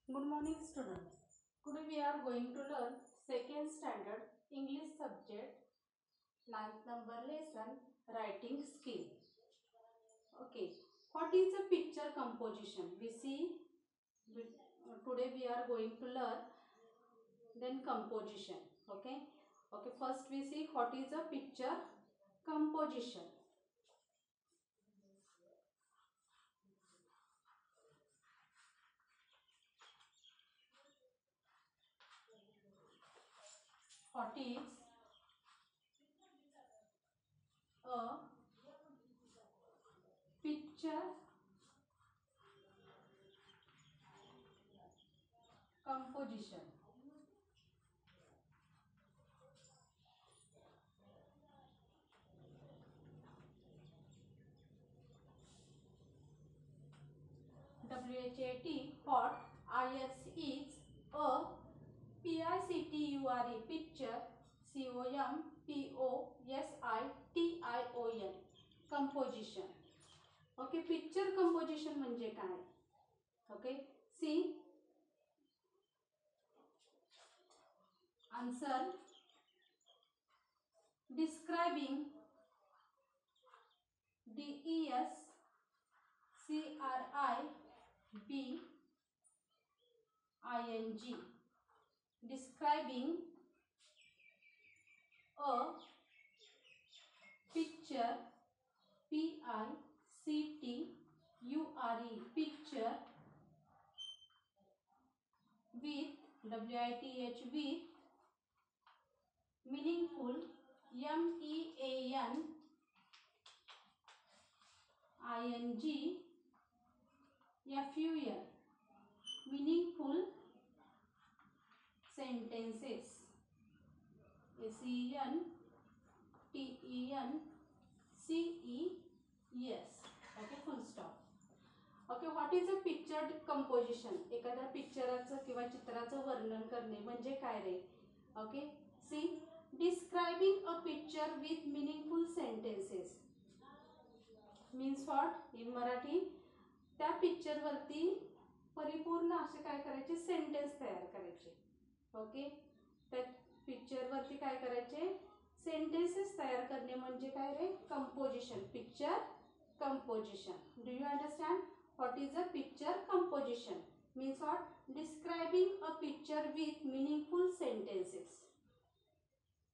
Good morning, students. Today we are going to learn second standard English subject, ninth number lesson, writing skill. Okay, what is a picture composition? Today we are going to learn then composition. Okay. First we see what is a picture composition. What is a picture composition? WHAT what IS is a PICTURE picture COMPOSITION composition. Okay picture composition म्हणजे काय? Okay see answer describing DESCRIBING describing a picture PICTURE picture with WITH with meaningful MEANING FUL meaningful sentences SENTENCES. Okay full stop. Okay what is a picture composition? एखाद्या पिक्चराचं किंवा चित्राचं वर्णन करणे म्हणजे काय रे? Okay see describing a picture with meaningful sentences means what in Marathi त्या पिक्चरवरती परिपूर्ण असे काय करायचे सेंटेन्स तयार करायचे. ओके त्या पिक्चरवरती काय करायचे सेंटेन्सेस तयार करणे म्हणजे काय रे? Composition picture composition. Do you understand what is a picture composition? Means what? Describing a picture with meaningful sentences.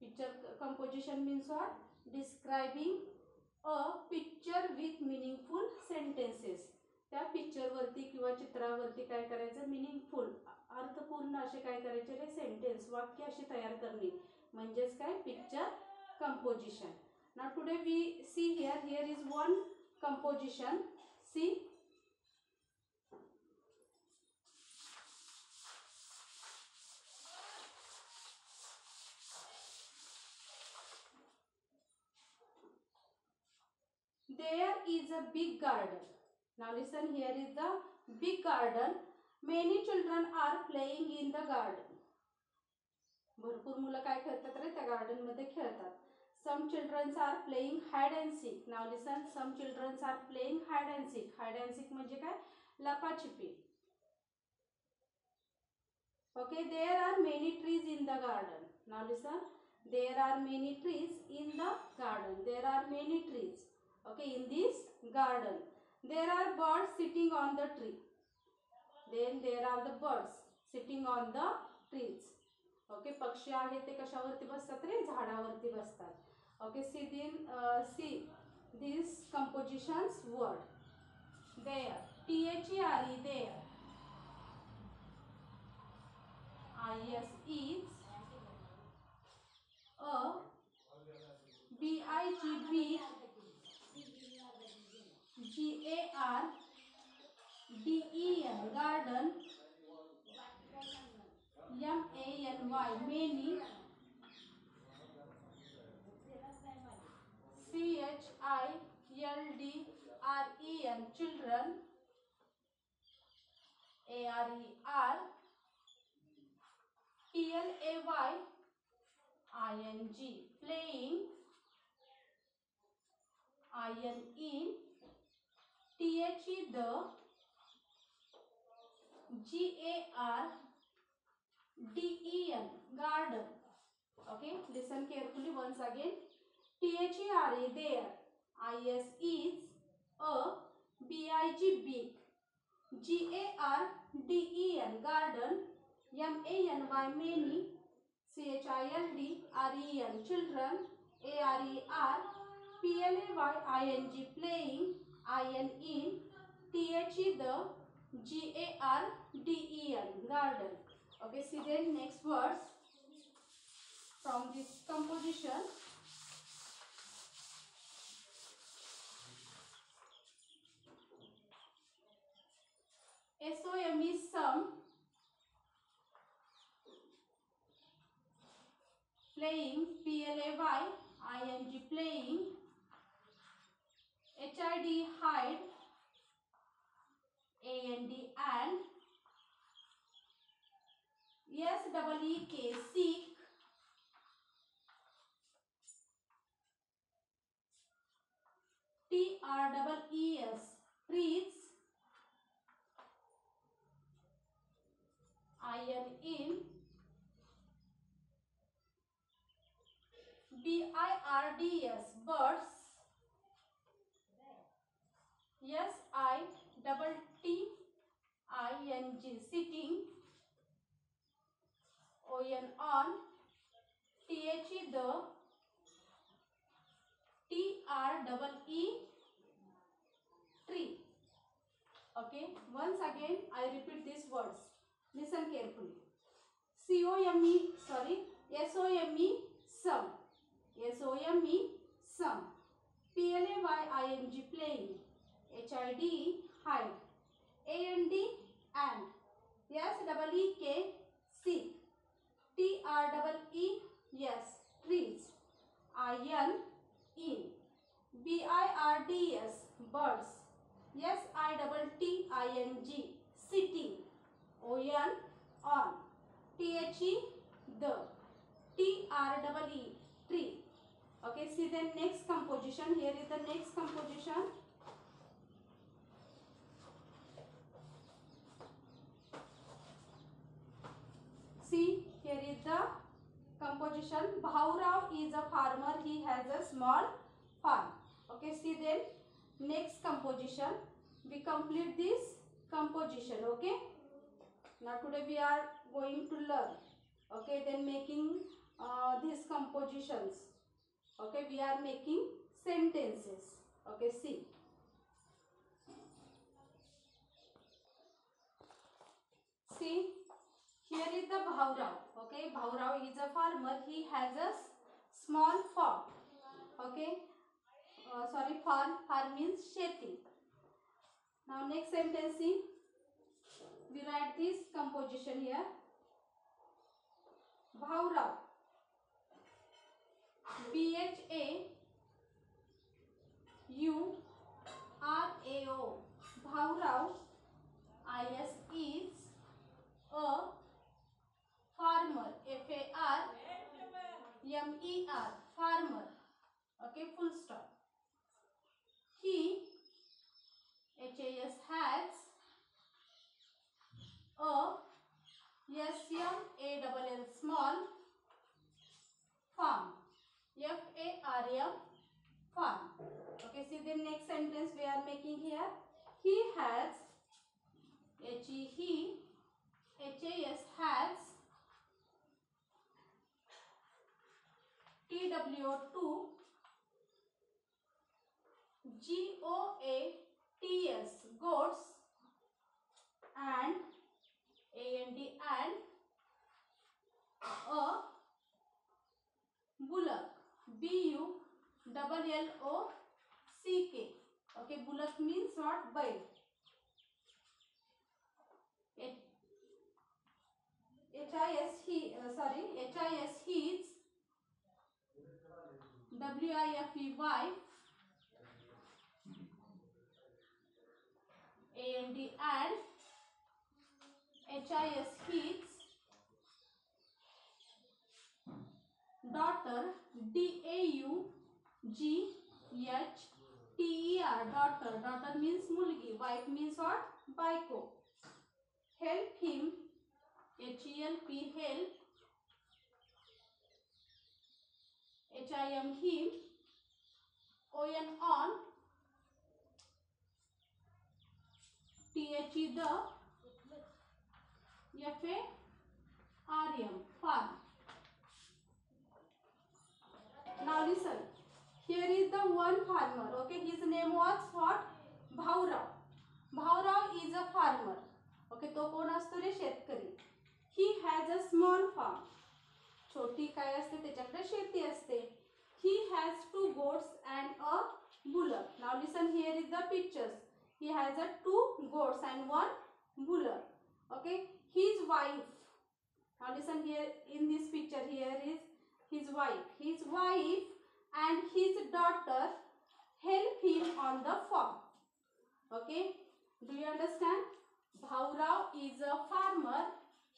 Picture composition means what? Describing a picture with meaningful sentences. त्या picture वरती किंवा चित्रावरती काय करायचं मिनिंगफुल अर्थपूर्ण असे काय करायचे रे सेंटेन्स वाक्य अशी तयार करणे म्हणजेच काय picture composition. Now today we see here is one composition. See there is a big garden. Now listen, here is the big garden. Many children are playing in the garden. भरपूर मुलं काय खेळतात रे त्या गार्डन मध्ये खेळतात. Some children are playing hide and seek. Now listen, some children are playing hide and seek. Hide and seek म्हणजे काय लपाछपी. Okay, there are many trees in the garden. Now listen, there are many trees in the garden. There are many trees. Okay, in this garden. There are birds sitting on the tree. Then there are the birds sitting on the trees. Okay पक्षी आहे ते कशावरती बसतात रे झाडावरती बसतात. Okay see this compositions word there THERE there IS is a BIG GARDEN garden MANY many CHILDREN children ARER PLAYING playing IN THE the GARDEN, garden. Okay, listen carefully once again. THERE, there. IS is a BIG, big. GARDEN, garden. MANY, many. CHILDREN, children. ARER, PLAYING, playing. IN, THE, the. GARDEN, garden. Okay, see then next words from this composition. SOM is some. Playing, PLAYING, playing. HID, hide. AND, and. SEEK, seek. TREES, trees. IN, BIRDS, birds. SITTING, sitting. ON, on. THE, the. TREE, tree. Okay, once again I repeat these words. Listen carefully. SOME, some. SOME, some. PLAYING, playing. HID, hide. AND, and. SEEK, seek. TREES, trees. IN, BIRDS, birds. SITTING, sitting. ON, on. THE, the. TREE, tree. Okay, see the next composition. Here is the next composition. See, here is the composition. Bhaurao is a farmer. He has a small farm. Okay, see then next composition. We complete this composition. Okay, now today we are going to learn. Okay, then making these compositions. Okay, we are making sentences. Okay, see. See, here is the Bhaurao. Okay, Bhaurao is a farmer. He has a small farm. Okay, farm means sheti. Now next sentence, see. We write this composition here. Bhaurao, BHAURAO, Bhaurao, is a farmer. FARMER, farmer. Okay, full stop. He, HAS, has a SMALL, small farm. FARM, farm. Okay, see the next sentence we are making here. He has, HAS, has TWO2 GOATS, goats, and AND, and a bullock, BULLOCK. Okay, bullock means what? Bail. HIS, his. WIFE, wife. AND, and. HIS, his. Daughter, DAUGHTER, daughter. Daughter means mulgi. Wife means what? Baiko. Head, help him, HELP, help, HIM, him, ON, on, THE, the, FARM, farm. Now listen, here is the one farmer, okay, his name was what? Bhaurao. Bhaurao is a farmer, okay, तो कोण असतो रे? शेतकरी. He has a small farm. छोटी काय असते? त्याच्याकडे शेती असते. He has 2 goats and a bullock. Now listen, here is the pictures. He has a 2 goats and 1 bullock. Okay, his wife. Now listen here in this picture. Here is his wife. His wife and his daughter help him on the farm. Okay, do you understand? Bhaurao is a farmer.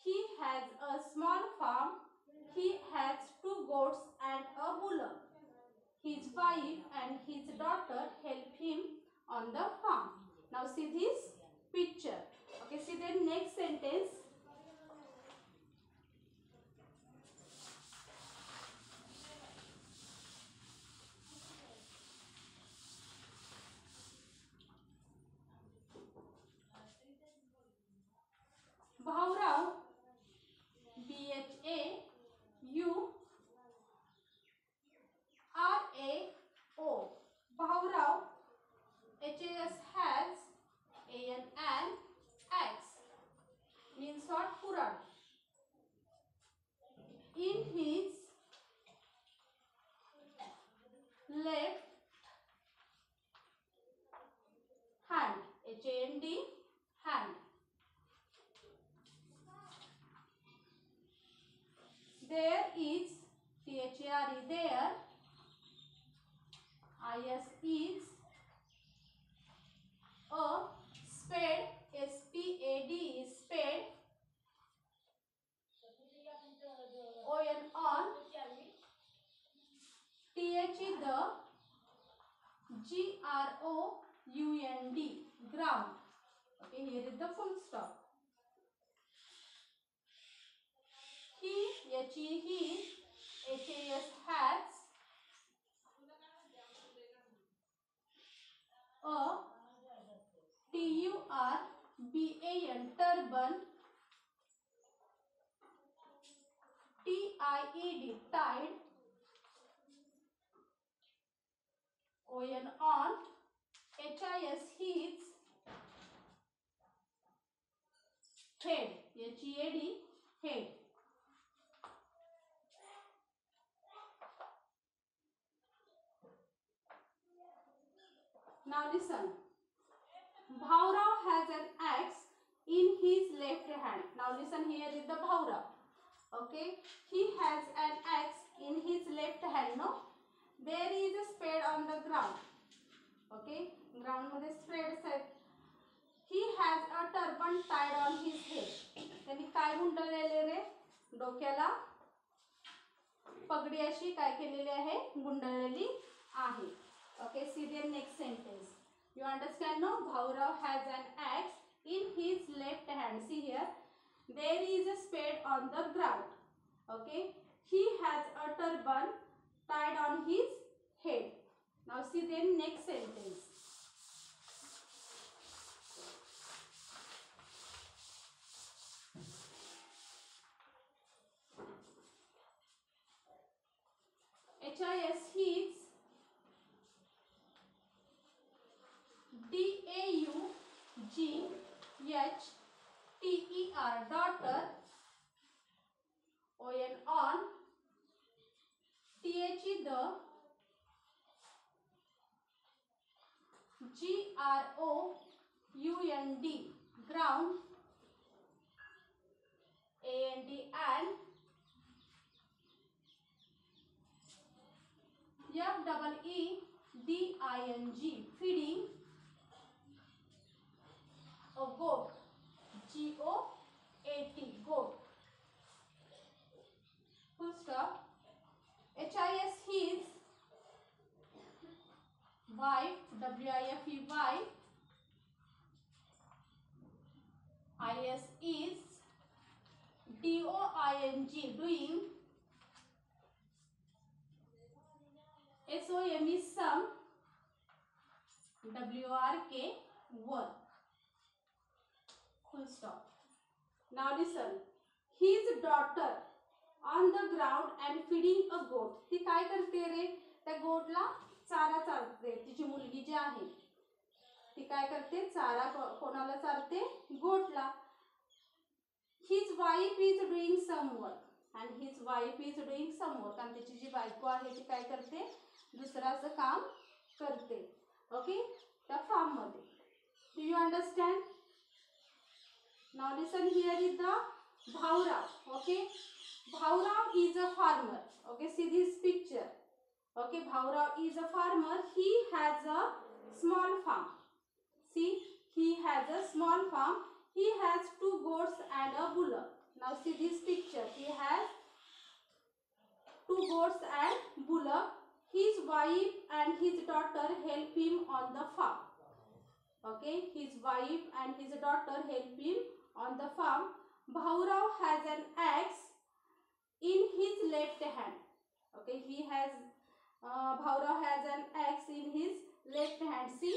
He has a small farm. He has 2 goats and a bullock. His wife and his daughter help him on the farm. Now see this picture. Okay, see the next sentence. Bhaurao, BHAURAO. Bhaurao, HAS, has, AN, and X means what? Puran. In his left hand, HAND, hand. There is, THARE, there, IS is, a spade, SPAD, spade, ON, on, THE, the, GROUND, ground. Okay, here is the full stop. He, he, HAS, has, a TURBAN, turban, TIED, tide, ON, on, HIS, his, head, HEAD, head. Now listen. Bhaurao has an axe in his left hand. Now listen, here is the Bhaurao. Okay, he has an axe in his left hand. No, there is a spade on the ground. Okay, ground मध्ये spades आहेत. He has a turban tied on his head. त्यांनी काय गुंडळलेले रे? डोक्याला पगडी अशी काय केलेली आहे? गुंडळलेली आहे. Okay, see the next sentence. You understand, no? Bhaurao has an axe in his left hand. See here, there is a spade on the ground. Okay, he has a turban tied on his head. Now see the next sentence. HIS, his, DAUGHTER, daughter, ON, on, THE, the, GROUND, ground, AND, and, FEEDING, feeding, a goat, GOAT, goat. Full stop. HIS, his, wife, WIFE, wife, is doing, doing. SOM is some, WRK, work. Full stop. Now listen. His daughter on the ground and feeding a goat. ती काय करते रे? त्या गोटला चारा चारते. तिची मुलगी जी आहे ती काय करते? चारा कोणाला चारते? गोटला. His wife is doing some work. And his wife is doing some work. आणि तिची जी बायको आहे ती काय करते? दुसऱ्याचं काम करते. ओके, त्या फार्म मध्ये. Do you understand? Now listen, here is the Bhaurav. Okay, Bhaurav is a farmer. Okay, see this picture. Okay, Bhaurav is a farmer. He has a small farm. See, he has a small farm. He has 2 goats and a bullock. Now see this picture. He has 2 goats and bullock. His wife and his daughter help him on the farm. Okay, his wife and his daughter help him on the farm. Bhaurav has an axe in his left hand. Okay, Bhaurav has an axe in his left hand. See,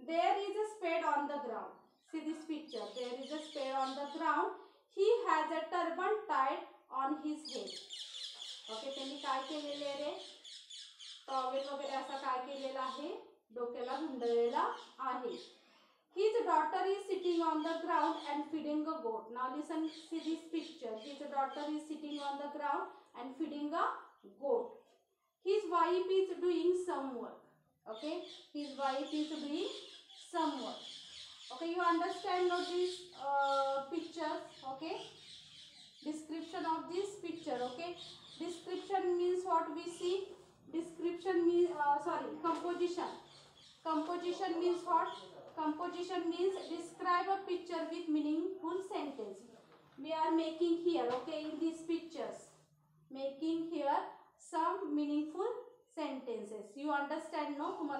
there is a spade on the ground. See this picture. There is a spade on the ground. He has a turban tied on his head. Okay, त्यांनी काय केलेले रे? Towel वगैरे असा काय केलेला आहे? डोक्याला गुंडळलेला आहे. His daughter is sitting on the ground and feeding a goat. Now listen, see this picture. His daughter is sitting on the ground and feeding a goat. His wife is doing some work. Okay, his wife is doing some work. Okay, you understand now these pictures? Okay, description of this picture. Okay, description means what we see. Description means composition. Composition means what? Composition means describe a picture with meaningful sentence. We are making here, okay, in these pictures, making here some meaningful sentences. You understand, no? तुम्हाला